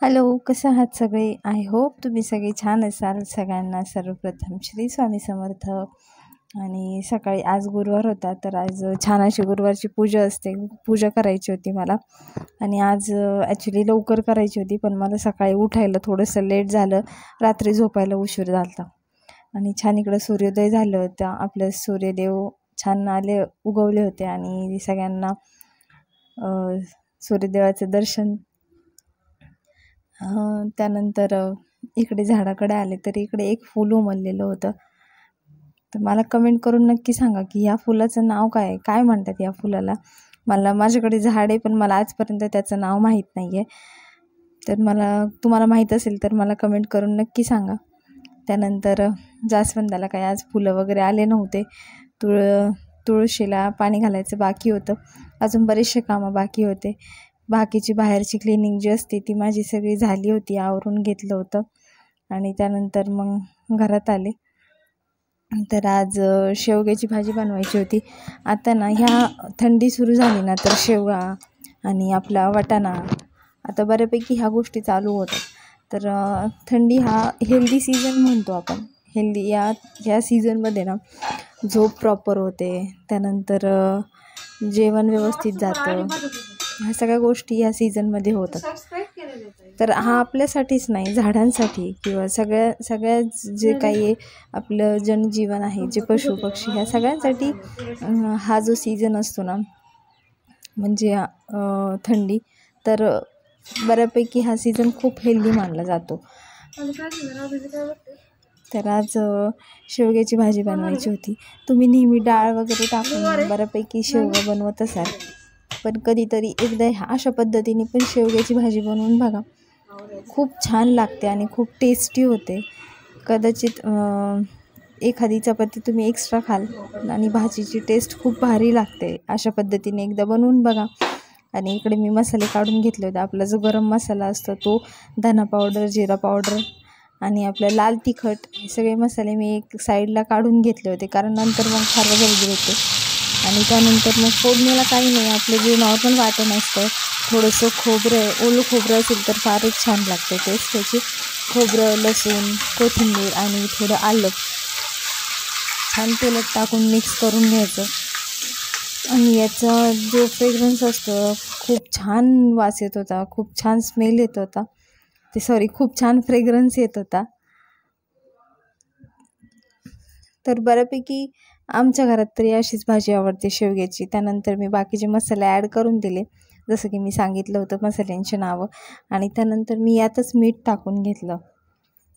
Hello, कसे आहात सगळे? आय होप तुम्ही सगळे छान असाल. सगळ्यांना सर्वप्रथम श्री स्वामी समर्थ. आणि सकाळी आज गुरुवार होता, तर आज छान अशी गुरुवारची पूजा असते, पूजा करायची होती मला. आणि आज ॲक्च्युली लवकर करायची होती, पण मला सकाळी उठायला थोडंसं लेट झालं, रात्री झोपायला उशीर झाला. आणि छान इकडं सूर्योदय झालं होतं. आपलं सूर्यदेव छान उगवले होते आणि सगळ्यांना सूर्यदेवाचं दर्शन. त्यानंतर इकडे झाडाकडे आले तर इकडे एक फूल उमललेलं होतं. तर मला कमेंट करून नक्की सांगा की ह्या फुलाचं नाव काय, काय म्हणतात या फुलाला. माझ्याकडे झाड आहे, पण मला आजपर्यंत त्याचं नाव माहीत नाही आहे. तर तुम्हाला माहीत असेल तर मला कमेंट करून नक्की सांगा. त्यानंतर जास्वंदाला काय आज फुलं वगैरे आले नव्हते. तुळशीला पाणी घालायचं बाकी होतं. अजून बरेचसे कामं बाकी होते. बाकीची बाहेरची क्लिनिंग जी असते ती माझी सगळी झाली होती, आवरून घेतलं होतं. आणि त्यानंतर मग घरात आले. तर आज शेवग्याची भाजी बनवायची होती. आता ना ह्या थंडी सुरू झाली ना, तर शेवगा आणि आपला वाटाणा आता बऱ्यापैकी ह्या गोष्टी चालू होतात. तर थंडी हा हेल्दी सीझन म्हणतो आपण. हेल्दी ह्या सीझनमध्ये ना झोप प्रॉपर होते, त्यानंतर जेवण व्यवस्थित जातं. ह्या सगळ्या गोष्टी ह्या सीझनमध्ये होतात. तर हा आपल्यासाठीच नाही, झाडांसाठी किंवा सगळ्या जे काही आपलं जनजीवन आहे, जे पशु पक्षी, ह्या सगळ्यांसाठी हा जो सीझन असतो ना, म्हणजे थंडी, तर बऱ्यापैकी हा सीझन खूप हेल्दी मानला जातो. तर आज शेवग्याची भाजी बनवायची होती. तुम्ही नेहमी डाळ वगैरे टाकून बऱ्यापैकी शेवगा बनवत असाल, पण कधीतरी एकदा अशा पद्धतीने पण शेवग्याची भाजी बनवून बघा. खूप छान लागते आणि खूप टेस्टी होते. कदाचित एखादी चपाती तुम्ही एक्स्ट्रा खाल आणि भाजीची टेस्ट खूप भारी लागते. अशा पद्धतीने एकदा बनवून बघा. आणि इकडे मी मसाले काढून घेतले होते. आपला जो गरम मसाला असतो तो, धना पावडर, जिरा पावडर आणि आपलं लाल तिखट, हे सगळे मसाले मी एक साईडला काढून घेतले होते, कारण नंतर मग फार गडबड होते. आणि त्यानंतर मग फोडणीला काही नाही, आपलं जे नॉर्मल वाटण असतं, थोडंसं ओलं खोबरं असेल तर फारच छान लागते टेस्ट त्याची. खोबरं, लसूण, कोथिंबीर आणि थोडं आलं छान तेलात टाकून मिक्स करून घ्यायचं. आणि याचा जो फ्रेग्रन्स असतो, खूप छान वास येत होता, खूप छान स्मेल येत होता. खूप छान फ्रेग्रन्स येत होता. तर बऱ्यापैकी आमच्या घरात तरी अशीच भाजी आवडते शेवग्याची. त्यानंतर मी बाकीचे मसाले ॲड करून दिले, जसं की मी सांगितलं होतं मसाल्यांची नावं. आणि त्यानंतर मी यातच मीठ टाकून घेतलं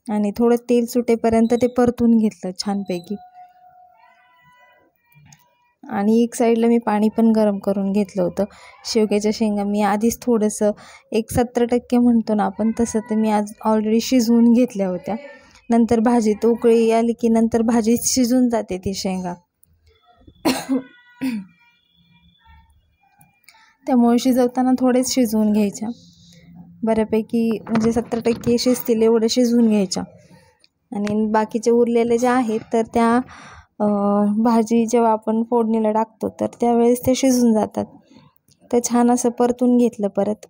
आणि थोडं तेल सुटेपर्यंत ते परतून घेतलं छानपैकी. आणि एक साईडला मी पाणी पण गरम करून घेतलं होतं. शेवग्याच्या शेंगा मी आधीच थोडंसं 70% म्हणतो ना आपण, तसं तर मी आज ऑलरेडी शिजवून घेतल्या होत्या. नंतर भाजीत उकळी आली की नंतर भाजी शिजून जाते ती शेंगा. त्यामुळे शिजवताना थोडेच शिजवून घ्यायच्या, बऱ्यापैकी म्हणजे 70% शिजतील एवढं शिजवून घ्यायच्या. आणि बाकीचे उरलेले जे आहेत तर त्या भाजी जेव्हा आपण फोडणीला टाकतो तर त्यावेळेस ते शिजून जातात. तर छान असं परतून घेतलं. परत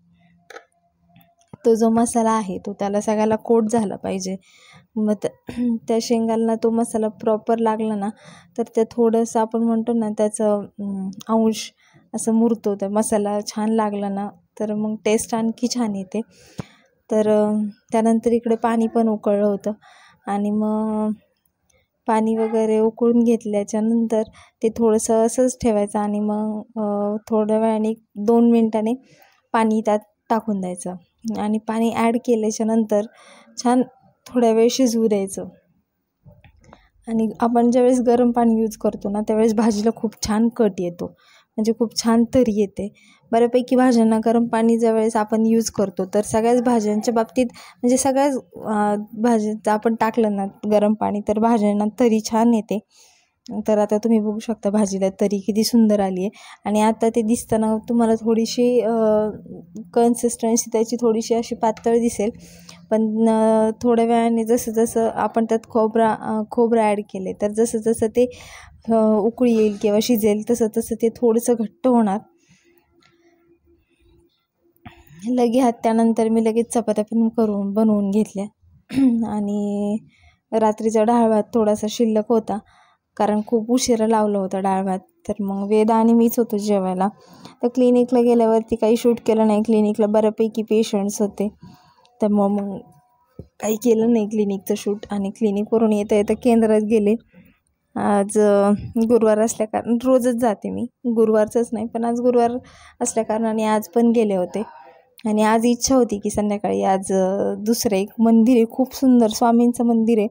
तो जो मसाला आहे तो त्याला सगळ्याला कोट झाला पाहिजे. मग त्या शेंगांना तो मसाला प्रॉपर लागला ना, तर ते थोडंसं आपण म्हणतो ना त्याचं अंश असं मुरतो. त्या मसाला छान लागला ना तर मग टेस्ट आणखी छान येते. तर त्यानंतर इकडे पाणी पण उकळलं होतं आणि मग पाणी वगैरे उकळून घेतल्याच्या नंतर ते थोडंसं असंच ठेवायचं आणि मग थोड्या वेळाने 2 मिनिटाने पाणी त्यात टाकून द्यायचं. आणि पाणी ॲड केल्याच्या नंतर छान थोड्या वेळ शिजवू द्यायचं. आणि आपण ज्यावेळेस गरम पाणी यूज करतो ना, त्यावेळेस भाजीला खूप छान कट येतो, म्हणजे खूप छान तरी येते. बऱ्यापैकी भाज्यांना गरम पाणी ज्यावेळेस आपण यूज करतो तर सगळ्याच भाज्यांच्या बाबतीत, म्हणजे सगळ्याच भाज्यात आपण टाकलं ना गरम पाणी, तर भाज्यांना तरी छान येते. तर आता तुम्ही बघू शकता भाजीला तरी किती सुंदर आली आहे. आणि आता ते दिसताना तुम्हाला थोडीशी कन्सिस्टन्सी त्याची थोडीशी अशी पातळ दिसेल, पण थोड्या वेळाने जसं आपण त्यात खोबरं ॲड केले, तर जसं ते उकळी येईल किंवा शिजेल तसं ते थोडंसं घट्ट होणार. त्यानंतर मी लगेच चपात्या पण बनवून घेतल्या आणि रात्रीचा डाळ भात थोडासा शिल्लक होता, कारण खूप उशिरा लावलं होतं डाळ भात. तर मग वेदा आणि मीच होतो जेवायला. तर क्लिनिकला गेल्यावरती काही शूट केलं नाही. क्लिनिकला बऱ्यापैकी पेशंट्स होते, तर मग काही केलं नाही क्लिनिकचं शूट. आणि क्लिनिकवरून येता येता केंद्रात गेले. आज गुरुवार असल्या कारण रोजच जाते मी, गुरुवारचंच नाही पण आज गुरुवार असल्या कारणाने आज पण गेले होते. आणि आज इच्छा होती की संध्याकाळी आज दुसरं एक मंदिर आहे, खूप सुंदर स्वामींचं मंदिर आहे.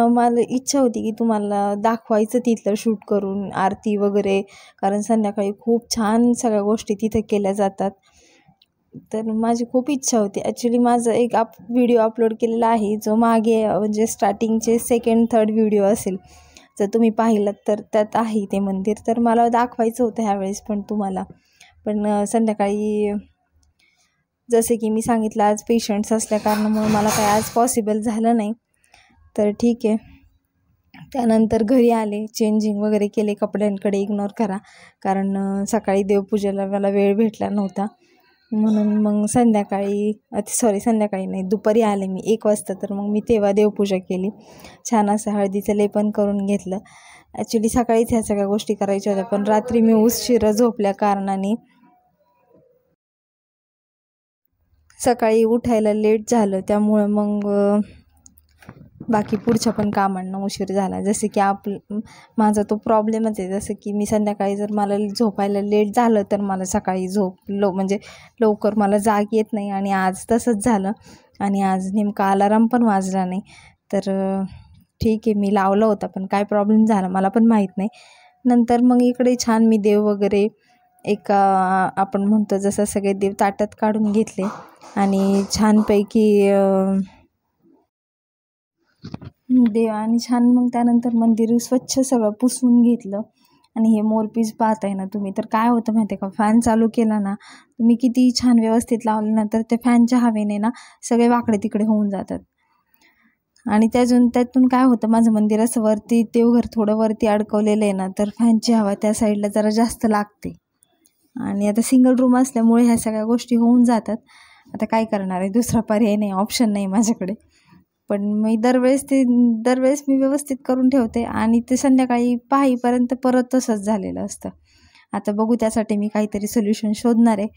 मला इच्छा होती की तुम्हाला दाखवायचं तिथलं शूट करून, आरती वगैरे, कारण संध्याकाळी खूप छान सगळ्या गोष्टी तिथं केल्या जातात. तर माझी खूप इच्छा होती. ॲक्च्युली माझं एक व्हिडिओ अपलोड केलेला आहे, जो मागे म्हणजे स्टार्टिंगचे 2nd-3rd व्हिडिओ असेल, जर तुम्ही पाहिलात तर त्यात आहे ते मंदिर. तर मला दाखवायचं होतं ह्यावेळेस पण तुम्हाला, पण संध्याकाळी जसे की मी सांगितलं आज पेशंट्स असल्या कारणामुळे मला काही आज पॉसिबल झालं नाही. तर ठीक आहे. त्यानंतर घरी आले, चेंजिंग वगैरे केले, कपड्यांकडे इग्नोर करा, कारण सकाळी देवपूजेला मला वेळ भेटला नव्हता. म्हणून मग संध्याकाळी नाही, दुपारी आले मी 1 वाजता. तर मग मी तेव्हा देवपूजा केली, छान असं हळदीचं लेपन करून घेतलं. ॲक्च्युली सकाळीच ह्या सगळ्या गोष्टी करायच्या होत्या, पण रात्री मी उशिरा झोपल्या कारणाने सकाळी उठायला लेट झालं. त्यामुळं मग बाकी पुढच्या पण कामांना उशीर झाला. जसे की माझा तो प्रॉब्लेमच आहे, जसं की मी संध्याकाळी जर मला झोपायला लेट झालं तर मला सकाळी म्हणजे लवकर मला जाग येत नाही. आणि आज तसंच झालं. आणि आज नेमका अलाराम पण वाजला नाही. तर ठीक आहे, मी लावला होता पण काय प्रॉब्लेम झाला मला पण माहीत नाही. नंतर मग इकडे छान मी देव वगैरे आपण म्हणतो जसं सगळे देव ताटात काढून घेतले आणि छानपैकी आणि छान मग त्यानंतर मंदिर स्वच्छ सगळं पुसून घेतलं. आणि हे मोरपीस पाहताय ना तुम्ही, तर काय होतं माहिती आहे का, फॅन चालू केला ना तुम्ही, किती छान व्यवस्थित लावले ना, तर ते फॅनच्या हवेने ना सगळे वाकडे तिकडे होऊन जातात. आणि त्यातून काय होतं, माझं मंदिर असं वरती, देवघर थोडं वरती अडकवलेलं आहे ना, तर फॅनची हवा त्या साईडला जरा जास्त लागते. आणि आता सिंगल रूम असल्यामुळे ह्या सगळ्या गोष्टी होऊन जातात. आता काय करणार आहे, दुसरा पर्याय नाही, ऑप्शन नाही माझ्याकडे. पण मी दरवेळेस मी व्यवस्थित करून ठेवते आणि ते संध्याकाळी पाहीपर्यंत परत तसंच झालेलं असतं. आता बघू, त्यासाठी मी काहीतरी सोल्युशन शोधणार आहे.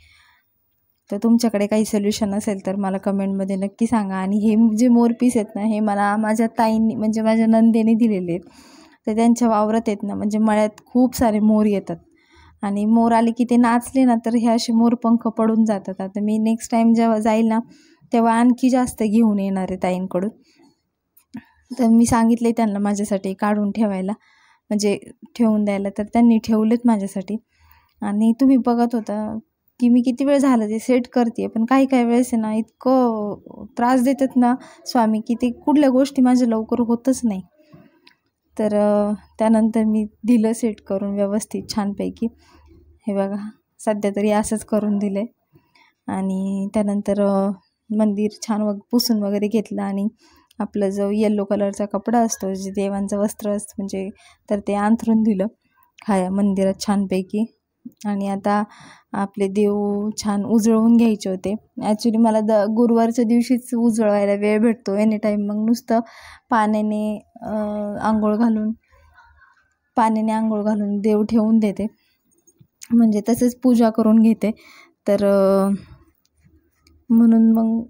तर तुमच्याकडे काही सोल्युशन असेल तर मला कमेंटमध्ये नक्की सांगा. आणि हे जे मोरपीस आहेत ना, हे मला माझ्या ताईंनी म्हणजे माझ्या नंदेने दिलेले आहेत. तर त्यांच्या वावरात आहेत ना, म्हणजे मळ्यात खूप सारे मोर येतात आणि मोर आले की ते नाचले ना तर हे असे मोरपंख पडून जातात. आता मी नेक्स्ट टाईम जेव्हा जाईल ना तेव्हा आणखी जास्त घेऊन येणार आहे ताईंकडून. तर मी सांगितले त्यांना माझ्यासाठी काढून ठेवायला, म्हणजे ठेवून द्यायला, तर त्यांनी ठेवलेत माझ्यासाठी. आणि तुम्ही बघत होता की मी किती वेळ झालं ते सेट करते, पण काही वेळेस आहे ना इतकं त्रास देतात ना स्वामी की ते कुठल्या गोष्टी माझ्या लवकर होतच नाही. तर त्यानंतर मी दिलं सेट करून व्यवस्थित छानपैकी. हे बघा, सध्या तरी असंच करून दिलं आहे. आणि त्यानंतर मंदिर छान पुसून वगैरे घेतलं आणि आपलं जो येल्लो कलरचा कपडा असतो, जे देवांचं वस्त्र असतं म्हणजे, तर ते अंथरून दिलं मंदिरात छानपैकी. आणि आता आपले देव छान उजळवून घ्यायचे होते. ॲक्च्युली मला गुरुवारच्या दिवशीच उजळवायला वेळ भेटतो, एनी टाईम मग नुसतं पाण्याने आंघोळ घालून देव ठेवून देते, म्हणजे तसंच पूजा करून घेते. तर म्हणून मग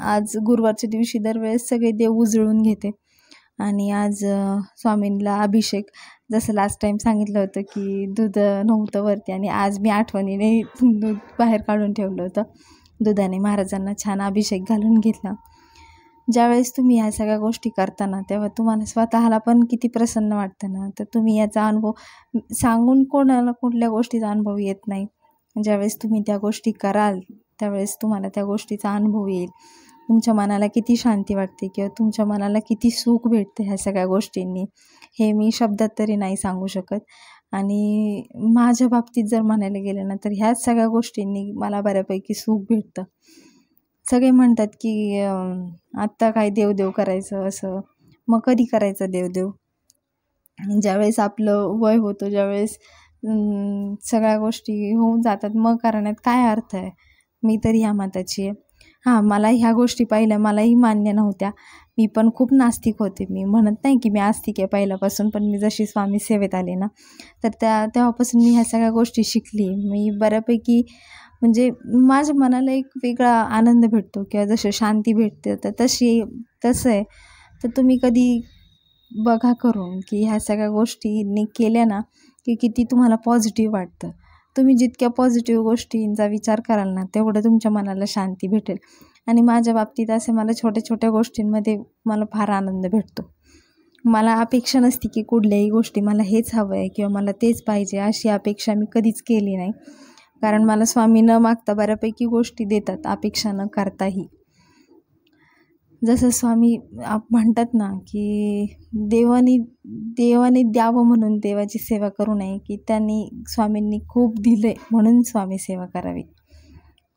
आज गुरुवारच्या दिवशी दरवेळेस सगळे देव उजळून घेते. आणि आज स्वामींना अभिषेक, जसं लास्ट टाईम सांगितलं होतं की दूध नव्हतं वरती, आणि आज मी आठवणीने दूध बाहेर काढून ठेवलं होतं. दुधाने महाराजांना छान अभिषेक घालून घेतला. ज्यावेळेस तुम्ही ह्या सगळ्या गोष्टी करताना तेव्हा तुम्हाला स्वतःला पण किती प्रसन्न वाटतं ना. तर तुम्ही याचा अनुभव सांगून कोणाला कुठल्या गोष्टीचा अनुभव येत नाही. ज्यावेळेस तुम्ही त्या गोष्टी कराल त्यावेळेस तुम्हाला त्या गोष्टीचा अनुभव येईल. तुमच्या मनाला किती शांती वाटते किंवा तुमच्या मनाला किती सुख भेटते ह्या सगळ्या गोष्टींनी, हे मी शब्दात तरी नाही सांगू शकत. आणि माझ्या बाबतीत जर म्हणायला गेलं ना, तर ह्याच सगळ्या गोष्टींनी मला बऱ्यापैकी सुख भेटतं. सगळे म्हणतात की आत्ता काय देवदेव करायचं, असं मग कधी करायचं देवदेव, ज्यावेळेस आपलं वय होतं, ज्यावेळेस सगळ्या गोष्टी होऊन जातात, मग करण्यात काय अर्थ आहे. मी तरी ह्या मताची आहे. हां, मला ह्या गोष्टी पहिल्या मलाही मान्य नव्हत्या. मी पण खूप नास्तिक होते. मी म्हणत नाही की मी आस्तिक आहे पहिल्यापासून, पण मी जशी स्वामी सेवेत आले ना, तर तेव्हापासून मी ह्या सगळ्या गोष्टी शिकली. मी बऱ्यापैकी म्हणजे माझ्या मनाला एक वेगळा आनंद भेटतो किंवा जसं शांती भेटते, तर तसं आहे. तर तुम्ही कधी बघा करून की ह्या सगळ्या गोष्टींनी केल्या ना, की किती तुम्हाला पॉझिटिव्ह वाटतं. तुम्ही जितक्या पॉझिटिव्ह गोष्टींचा विचार कराल ना, तेवढं तुमच्या मनाला शांती भेटेल. आणि माझ्या बाबतीत असे मला छोट्या छोट्या गोष्टींमध्ये मला फार आनंद भेटतो. मला अपेक्षा नसते की कुठल्याही गोष्टी मला हेच हवं आहे किंवा मला तेच पाहिजे, अशी अपेक्षा मी कधीच केली नाही. कारण मला स्वामी न मागता बऱ्यापैकी गोष्टी देतात, अपेक्षा न करताही. जसं स्वामी म्हणतात ना, की देवाने द्यावं म्हणून देवाची सेवा करू नये, की स्वामींनी खूप दिले म्हणून स्वामी सेवा करावी.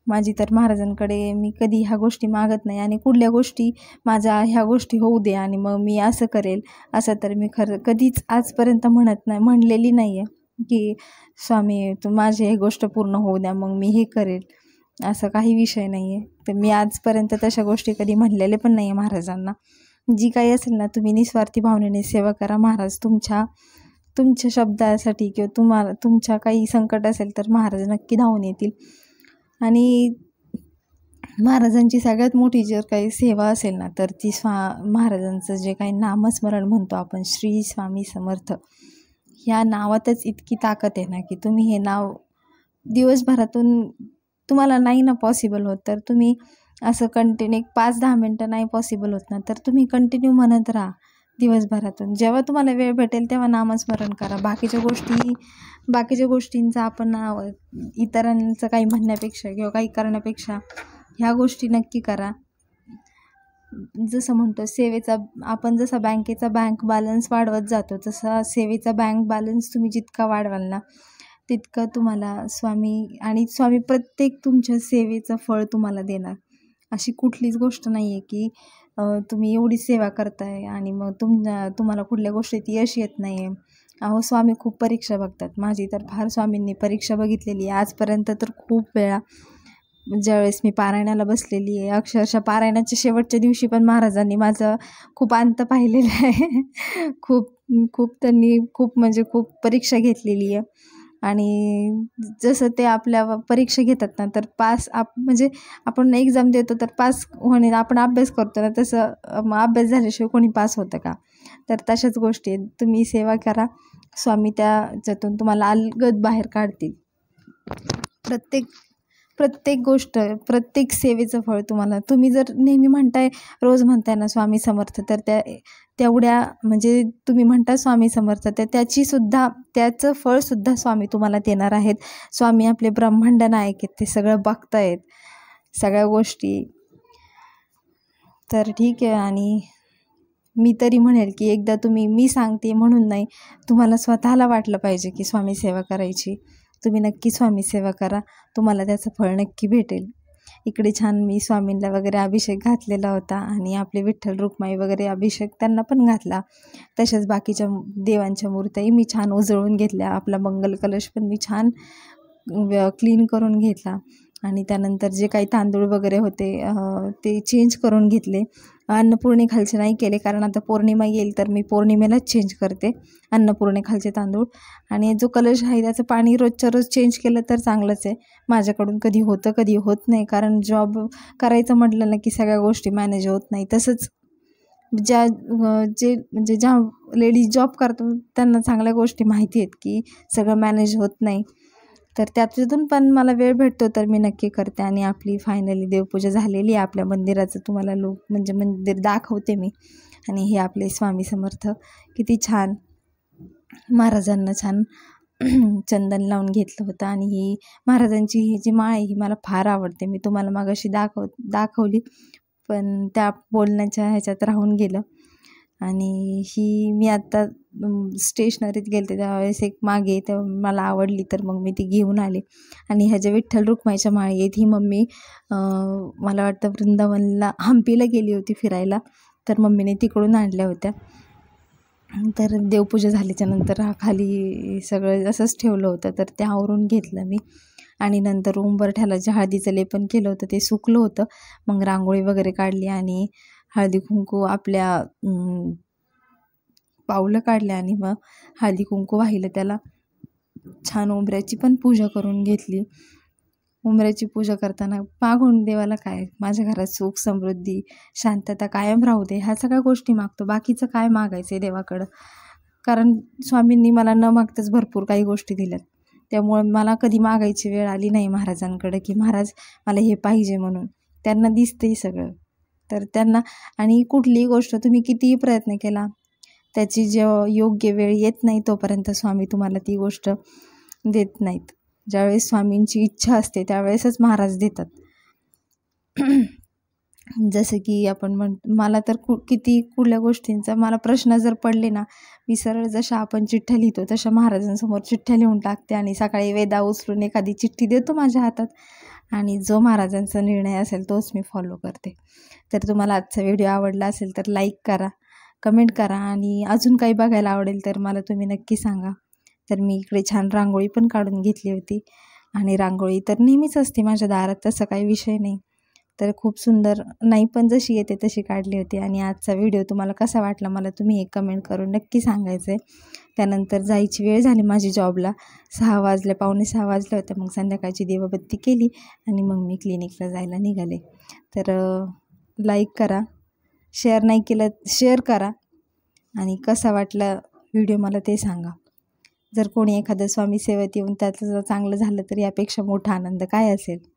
माझी तर महाराजांकडे मी कधी ह्या गोष्टी मागत नाही आणि कुठल्या गोष्टी माझ्या ह्या गोष्टी होऊ दे आणि मग मी असं करेल, असं तर मी कधीच आजपर्यंत म्हणलेली नाही आहे, की स्वामी माझी ही गोष्ट पूर्ण होऊ द्या मग मी हे करेल, असं काही विषय नाही आहे. तर मी आजपर्यंत तशा गोष्टी कधी म्हणलेले पण नाही आहे महाराजांना. जी काही असेल ना, तुम्ही निस्वार्थी भावनेने सेवा करा. महाराज तुमच्या शब्दासाठी किंवा तुमच्या काही संकट असेल तर महाराज नक्की धावून येतील. आणि महाराजांची सगळ्यात मोठी जर काही सेवा असेल ना, तर ती महाराजांचं जे काही नामस्मरण म्हणतो आपण, श्री स्वामी समर्थ, ह्या नावातच इतकी ताकद आहे ना, की तुम्ही हे नाव दिवसभरातून तुम्हाला नाही ना पॉसिबल होत, तर तुम्ही असं कंटिन्यू 5-10 मिनटं नाही पॉसिबल होत ना, तर तुम्ही कंटिन्यू म्हणत राहा दिवसभरातून. जेव्हा तुम्हाला वेळ भेटेल तेव्हा नामस्मरण करा. बाकीच्या गोष्टींचा आपण इतरांचं काही म्हणण्यापेक्षा किंवा काही करण्यापेक्षा ह्या गोष्टी नक्की करा. जसं म्हणतो आपण जसा बँकेचा बँक बॅलन्स वाढवत जातो, तसा सेवेचा बँक बॅलन्स तुम्ही जितका वाढवाल ना, तितकं तुम्हाला स्वामी प्रत्येक तुमच्या सेवेचं फळ तुम्हाला देणार. अशी कुठलीच गोष्ट नाही आहे की तुम्ही एवढी सेवा करताय आणि मग तुम्हाला कुठल्या गोष्टीत यश येत नाही आहे. अहो, स्वामी खूप परीक्षा बघतात. माझी तर फार स्वामींनी परीक्षा बघितलेली आहे आजपर्यंत. तर खूप वेळा ज्यावेळेस मी पारायणाला बसलेली आहे, अक्षरशः पारायणाच्या शेवटच्या दिवशी पण महाराजांनी माझं खूप अंत पाहिलेलं आहे. त्यांनी खूप परीक्षा घेतलेली आहे. आणि जसं ते आपल्या परीक्षा घेतात ना, तर म्हणजे आपण एक्झाम देतो तर पास होणे, आपण अभ्यास करतो ना, तसं अभ्यास झाल्याशिवाय कोणी पास होतं का? तर तशाच गोष्टी आहेत. तुम्ही सेवा करा, स्वामी त्याच्यातून तुम्हाला अलगद बाहेर काढतील. प्रत्येक गोष्ट, प्रत्येक सेवेचं फळ तुम्ही जर नेहमी रोज म्हणताय ना स्वामी समर्थ, तर तेवढ्या म्हणजे तुम्ही म्हणता स्वामी समर्थ, तर त्याचं फळसुद्धा स्वामी तुम्हाला देणार आहेत. स्वामी आपले ब्रह्मांड नायक आहेत, ते सगळं बघतायत सगळ्या गोष्टी. तर ठीक आहे. आणि मी तरी म्हणेल की एकदा मी सांगते म्हणून नाही, तुम्हाला स्वतःला वाटलं पाहिजे की स्वामी सेवा करायची. तुम्ही नक्की स्वामी सेवा करा, तुम्हाला त्याचं फळ नक्की भेटेल. इकडे छान मी स्वामींना वगैरे अभिषेक घातलेला होता आणि आपले विठ्ठल रुक्माई वगैरे अभिषेक त्यांना पण घातला. तशाच बाकीच्या देवांच्या मूर्त्याही मी छान उजळून घेतल्या. आपला मंगल कलश पण मी छान क्लीन करून घेतला. आणि त्यानंतर जे काही तांदूळ वगैरे होते ते चेंज करून घेतले. अन्नपूर्णेखालचे नाही केले, कारण आता पौर्णिमा येईल तर मी पौर्णिमेलाच चेंज करते अन्नपूर्णेखालचे तांदूळ. आणि जो कलश आहे त्याचं पाणी रोजच्या रोज चेंज केलं तर चांगलंच आहे. माझ्याकडून कधी होतं कधी होत नाही, कारण जॉब करायचं म्हटलं ना की सगळ्या गोष्टी मॅनेज होत नाही. तसंच ज्या लेडीज जॉब करतात त्यांना चांगल्या गोष्टी माहिती आहेत की सगळं मॅनेज होत नाही. तर त्यातून पण मला वेळ भेटतो तर मी नक्की करते. आणि आपली फायनली देवपूजा झालेली आहे. आपल्या मंदिराचं तुम्हाला मंदिर दाखवते मी. आणि हे आपले स्वामी समर्थ किती छान महाराजांना छान चंदन लावून घेतलं होतं. आणि ही महाराजांची ही जी माळ आहे ही मला फार आवडते. मी तुम्हाला मागाशी दाखवली पण त्या बोलण्याच्या ह्याच्यात राहून गेलं. आणि ही मी आत्ता स्टेशनरीत गेले त्यावेळेस एक मागे तेव्हा मला आवडली तर मग मी ती घेऊन आले. आणि ह्या ज्या विठ्ठल रुक्माईच्या माळी आहेत ही मम्मी मला वाटतं वृंदावनला हंपीला गेली होती फिरायला, तर मम्मीने तिकडून आणल्या होत्या. तर देवपूजा झाल्याच्यानंतर खाली सगळं असंच ठेवलं होतं, तर ते आवरून घेतलं मी. आणि नंतर उंबरठ्याला जे हळदीचं लेपन केलं होतं ते सुकलं होतं. मग रांगोळी वगैरे काढली आणि हळदी कुंकू आपल्या पावलं काढले आणि मग हळदी कुंकू वाहिलं त्याला. छान उंबऱ्याची पण पूजा करून घेतली. उंबऱ्याची पूजा करताना मागून देवाला काय, माझ्या घरात सुख समृद्धी शांतता कायम राहू दे, ह्या सगळ्या गोष्टी मागतो. बाकीचं काय मागायचं आहे देवाकडं, कारण स्वामींनी मला न मागताच भरपूर काही गोष्टी दिल्यात. त्यामुळे मला कधी मागायची वेळ आली नाही महाराजांकडे की महाराज मला हे पाहिजे म्हणून. त्यांना दिसतंही सगळं. तर त्यांना, आणि कुठलीही गोष्ट तुम्ही कितीही प्रयत्न केला, त्याची जेव्हा योग्य वेळ येत नाही तोपर्यंत स्वामी तुम्हाला ती गोष्ट देत नाहीत. ज्यावेळेस स्वामींची इच्छा असते त्यावेळेसच महाराज देतात. जसं की आपण मला तर किती कुठल्या गोष्टींचा मला प्रश्न जर पडले ना, मी सरळ जशा आपण चिठ्ठ्या लिहितो तशा महाराजांसमोर चिठ्ठ्या लिहून टाकते आणि सकाळी वेदा उचलून एखादी चिठ्ठी देतो माझ्या हातात, आणि जो महाराजांचा निर्णय असेल तोच मी फॉलो करते. तर तुम्हाला आजचा व्हिडिओ आवडला असेल तर लाईक करा, कमेंट करा, आणि अजून काही बघायला आवडेल तर मला तुम्ही नक्की सांगा. तर मी इकडे छान रांगोळी पण काढून घेतली होती, आणि रांगोळी तर नेहमीच असते माझ्या दारात, तसं काही विषय नाही. तर खूप सुंदर नाही, पण जशी येते तशी काढली होती. आणि आजचा व्हिडिओ तुम्हाला कसा वाटला मला तुम्ही एक कमेंट करून नक्की सांगायचं आहे. त्यानंतर जायची वेळ झाली माझी जॉबला, 6 वाजले, 5:45 वाजले होते. मग संध्याकाळची देवबत्ती केली आणि मग मी क्लिनिकला जायला निघाले. तर लाईक करा, शेअर नाही केलं शेअर करा, आणि कसा वाटला व्हिडिओ मला ते सांगा. जर कोणी एखादं स्वामी सेवेत येऊन त्याचं जर चांगलं झालं तर यापेक्षा मोठा आनंद काय असेल.